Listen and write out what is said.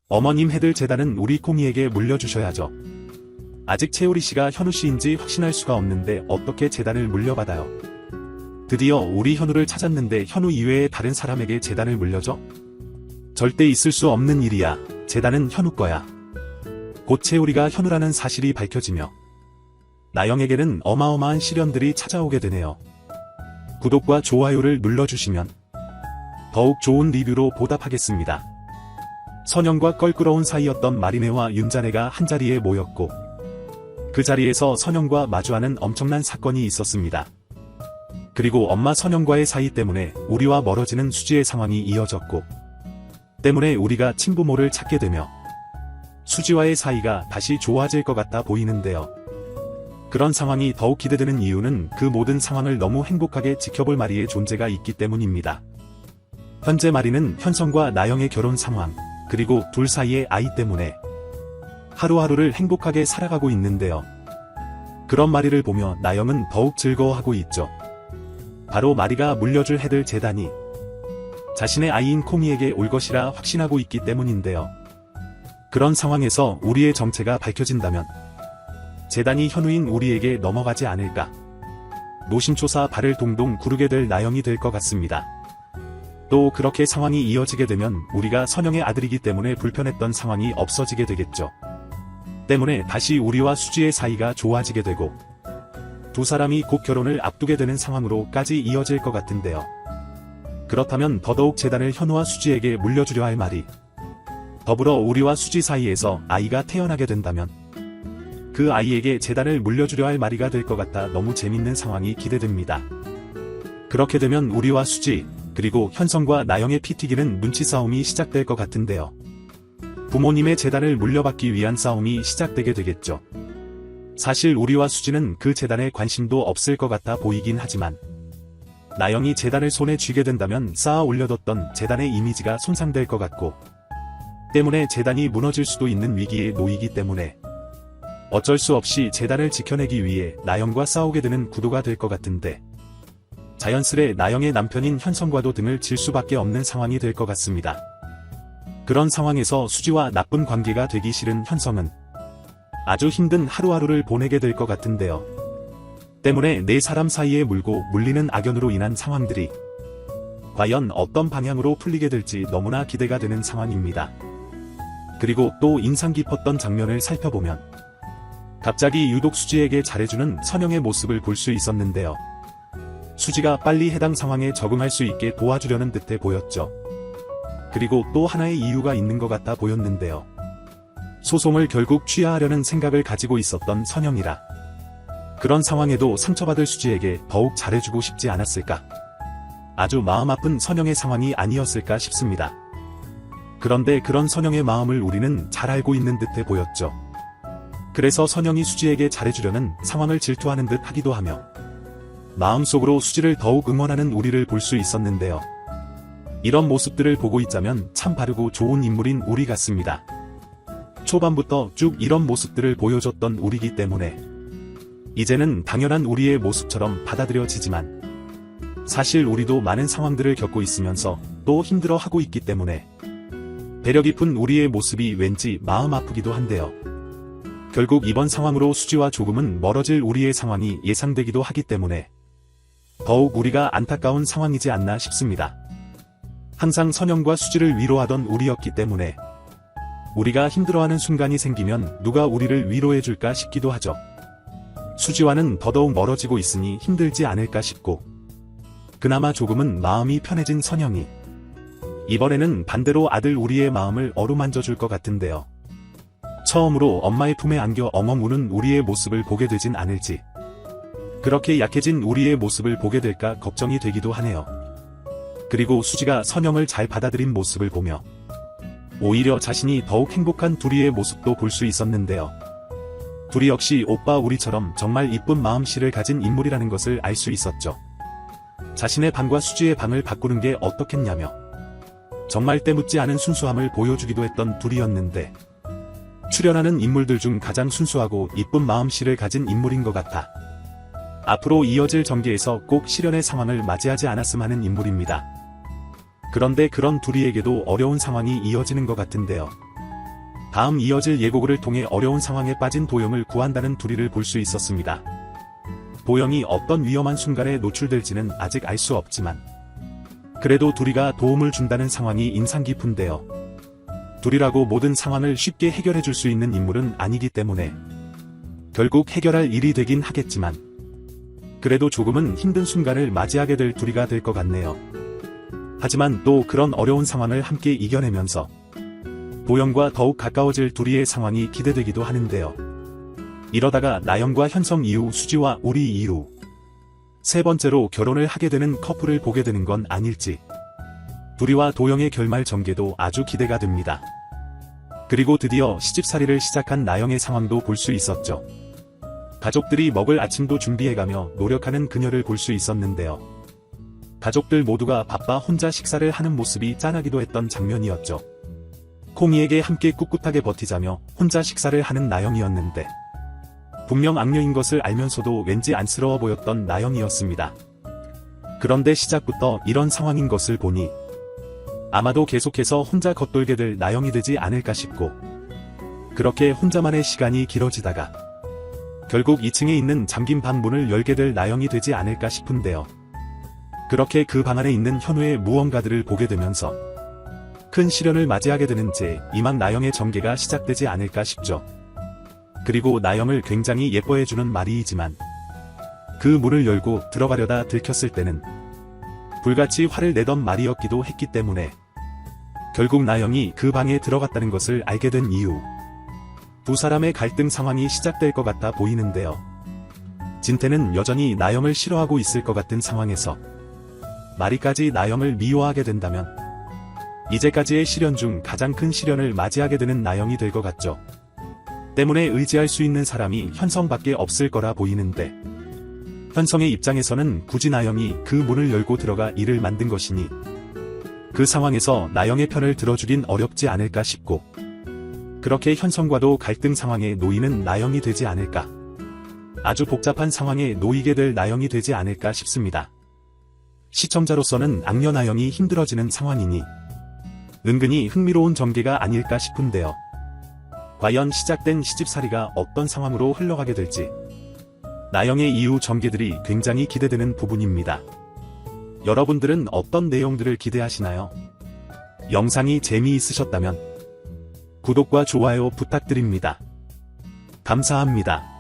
어머님 해들 재단은 우리 콩이에게 물려주셔야죠. 아직 채우리 씨가 현우 씨인지 확신할 수가 없는데 어떻게 재단을 물려받아요? 드디어 우리 현우를 찾았는데 현우 이외에 다른 사람에게 재단을 물려줘? 절대 있을 수 없는 일이야. 재단은 현우 거야. 곧 채우리가 현우라는 사실이 밝혀지며 나영에게는 어마어마한 시련들이 찾아오게 되네요. 구독과 좋아요를 눌러주시면 더욱 좋은 리뷰로 보답하겠습니다. 선영과 껄끄러운 사이였던 마리네와 윤자네가 한자리에 모였고 그 자리에서 선영과 마주하는 엄청난 사건이 있었습니다. 그리고 엄마 선영과의 사이 때문에 우리와 멀어지는 수지의 상황이 이어졌고 때문에 우리가 친부모를 찾게 되며 수지와의 사이가 다시 좋아질 것 같아 보이는데요. 그런 상황이 더욱 기대되는 이유는 그 모든 상황을 너무 행복하게 지켜볼 마리의 존재가 있기 때문입니다. 현재 마리는 현성과 나영의 결혼 상황, 그리고 둘 사이의 아이 때문에 하루하루를 행복하게 살아가고 있는데요. 그런 마리를 보며 나영은 더욱 즐거워하고 있죠. 바로 마리가 물려줄 해들 재단이 자신의 아이인 콩이에게 올 것이라 확신하고 있기 때문인데요. 그런 상황에서 우리의 정체가 밝혀진다면 재단이 현우인 우리에게 넘어가지 않을까. 노심초사 발을 동동 구르게 될 나영이 될 것 같습니다. 또 그렇게 상황이 이어지게 되면 우리가 선영의 아들이기 때문에 불편했던 상황이 없어지게 되겠죠. 때문에 다시 우리와 수지의 사이가 좋아지게 되고 두 사람이 곧 결혼을 앞두게 되는 상황으로까지 이어질 것 같은데요. 그렇다면 더더욱 재단을 현우와 수지에게 물려주려 할 말이 더불어 우리와 수지 사이에서 아이가 태어나게 된다면 그 아이에게 재단을 물려주려 할 마리가 될 것 같아 너무 재밌는 상황이 기대됩니다. 그렇게 되면 우리와 수지, 그리고 현성과 나영의 피 튀기는 눈치 싸움이 시작될 것 같은데요. 부모님의 재단을 물려받기 위한 싸움이 시작되게 되겠죠. 사실 우리와 수지는 그 재단에 관심도 없을 것 같아 보이긴 하지만 나영이 재단을 손에 쥐게 된다면 쌓아 올려뒀던 재단의 이미지가 손상될 것 같고 때문에 재단이 무너질 수도 있는 위기에 놓이기 때문에 어쩔 수 없이 재단을 지켜내기 위해 나영과 싸우게 되는 구도가 될 것 같은데 자연스레 나영의 남편인 현성과도 등을 질 수밖에 없는 상황이 될 것 같습니다. 그런 상황에서 수지와 나쁜 관계가 되기 싫은 현성은 아주 힘든 하루하루를 보내게 될 것 같은데요. 때문에 네 사람 사이에 물고 물리는 악연으로 인한 상황들이 과연 어떤 방향으로 풀리게 될지 너무나 기대가 되는 상황입니다. 그리고 또 인상 깊었던 장면을 살펴보면 갑자기 유독 수지에게 잘해주는 선영의 모습을 볼 수 있었는데요. 수지가 빨리 해당 상황에 적응할 수 있게 도와주려는 듯해 보였죠. 그리고 또 하나의 이유가 있는 것 같아 보였는데요. 소송을 결국 취하하려는 생각을 가지고 있었던 선영이라 그런 상황에도 상처받을 수지에게 더욱 잘해주고 싶지 않았을까. 아주 마음 아픈 선영의 상황이 아니었을까 싶습니다. 그런데 그런 선영의 마음을 우리는 잘 알고 있는 듯해 보였죠. 그래서 선영이 수지에게 잘해주려는 상황을 질투하는 듯 하기도 하며 마음속으로 수지를 더욱 응원하는 우리를 볼 수 있었는데요. 이런 모습들을 보고 있자면 참 바르고 좋은 인물인 우리 같습니다. 초반부터 쭉 이런 모습들을 보여줬던 우리기 때문에 이제는 당연한 우리의 모습처럼 받아들여지지만 사실 우리도 많은 상황들을 겪고 있으면서 또 힘들어하고 있기 때문에 배려 깊은 우리의 모습이 왠지 마음 아프기도 한데요. 결국 이번 상황으로 수지와 조금은 멀어질 우리의 상황이 예상되기도 하기 때문에 더욱 우리가 안타까운 상황이지 않나 싶습니다. 항상 선영과 수지를 위로하던 우리였기 때문에 우리가 힘들어하는 순간이 생기면 누가 우리를 위로해줄까 싶기도 하죠. 수지와는 더더욱 멀어지고 있으니 힘들지 않을까 싶고 그나마 조금은 마음이 편해진 선영이 이번에는 반대로 아들 우리의 마음을 어루만져줄 것 같은데요. 처음으로 엄마의 품에 안겨 엉엉 우는 우리의 모습을 보게 되진 않을지 그렇게 약해진 우리의 모습을 보게 될까 걱정이 되기도 하네요. 그리고 수지가 선영을 잘 받아들인 모습을 보며 오히려 자신이 더욱 행복한 둘이의 모습도 볼 수 있었는데요. 둘이 역시 오빠 우리처럼 정말 이쁜 마음씨를 가진 인물이라는 것을 알 수 있었죠. 자신의 방과 수지의 방을 바꾸는 게 어떻겠냐며 정말 때묻지 않은 순수함을 보여주기도 했던 둘이었는데 출연하는 인물들 중 가장 순수하고 이쁜 마음씨를 가진 인물인 것 같아 앞으로 이어질 전개에서 꼭 실연의 상황을 맞이하지 않았음 하는 인물입니다. 그런데 그런 둘이에게도 어려운 상황이 이어지는 것 같은데요. 다음 이어질 예고글을 통해 어려운 상황에 빠진 도영을 구한다는 둘이를 볼 수 있었습니다. 도영이 어떤 위험한 순간에 노출될지는 아직 알 수 없지만 그래도 둘이가 도움을 준다는 상황이 인상 깊은데요. 둘이라고 모든 상황을 쉽게 해결해 줄 수 있는 인물은 아니기 때문에 결국 해결할 일이 되긴 하겠지만 그래도 조금은 힘든 순간을 맞이하게 될 둘이가 될 것 같네요. 하지만 또 그런 어려운 상황을 함께 이겨내면서 도영과 더욱 가까워질 둘이의 상황이 기대되기도 하는데요. 이러다가 나영과 현성 이후 수지와 우리 이후 세 번째로 결혼을 하게 되는 커플을 보게 되는 건 아닐지. 둘이와 도영의 결말 전개도 아주 기대가 됩니다. 그리고 드디어 시집살이를 시작한 나영의 상황도 볼 수 있었죠. 가족들이 먹을 아침도 준비해가며 노력하는 그녀를 볼 수 있었는데요. 가족들 모두가 바빠 혼자 식사를 하는 모습이 짠하기도 했던 장면이었죠. 콩이에게 함께 꿋꿋하게 버티자며 혼자 식사를 하는 나영이었는데 분명 악녀인 것을 알면서도 왠지 안쓰러워 보였던 나영이었습니다. 그런데 시작부터 이런 상황인 것을 보니 아마도 계속해서 혼자 겉돌게 될 나영이 되지 않을까 싶고 그렇게 혼자만의 시간이 길어지다가 결국 2층에 있는 잠긴 방 문을 열게 될 나영이 되지 않을까 싶은데요. 그렇게 그 방 안에 있는 현우의 무언가들을 보게 되면서 큰 시련을 맞이하게 되는지 이만 나영의 전개가 시작되지 않을까 싶죠. 그리고 나영을 굉장히 예뻐해주는 마리이지만 그 문을 열고 들어가려다 들켰을 때는 불같이 화를 내던 마리였기도 했기 때문에 결국 나영이 그 방에 들어갔다는 것을 알게 된 이후 두 사람의 갈등 상황이 시작될 것 같아 보이는데요. 진태는 여전히 나영을 싫어하고 있을 것 같은 상황에서 마리까지 나영을 미워하게 된다면 이제까지의 시련 중 가장 큰 시련을 맞이하게 되는 나영이 될 것 같죠. 때문에 의지할 수 있는 사람이 현성밖에 없을 거라 보이는데 현성의 입장에서는 굳이 나영이 그 문을 열고 들어가 일을 만든 것이니 그 상황에서 나영의 편을 들어주긴 어렵지 않을까 싶고 그렇게 현성과도 갈등 상황에 놓이는 나영이 되지 않을까. 아주 복잡한 상황에 놓이게 될 나영이 되지 않을까 싶습니다. 시청자로서는 악녀 나영이 힘들어지는 상황이니 은근히 흥미로운 전개가 아닐까 싶은데요. 과연 시작된 시집살이가 어떤 상황으로 흘러가게 될지 나영의 이후 전개들이 굉장히 기대되는 부분입니다. 여러분들은 어떤 내용들을 기대하시나요? 영상이 재미있으셨다면 구독과 좋아요 부탁드립니다. 감사합니다.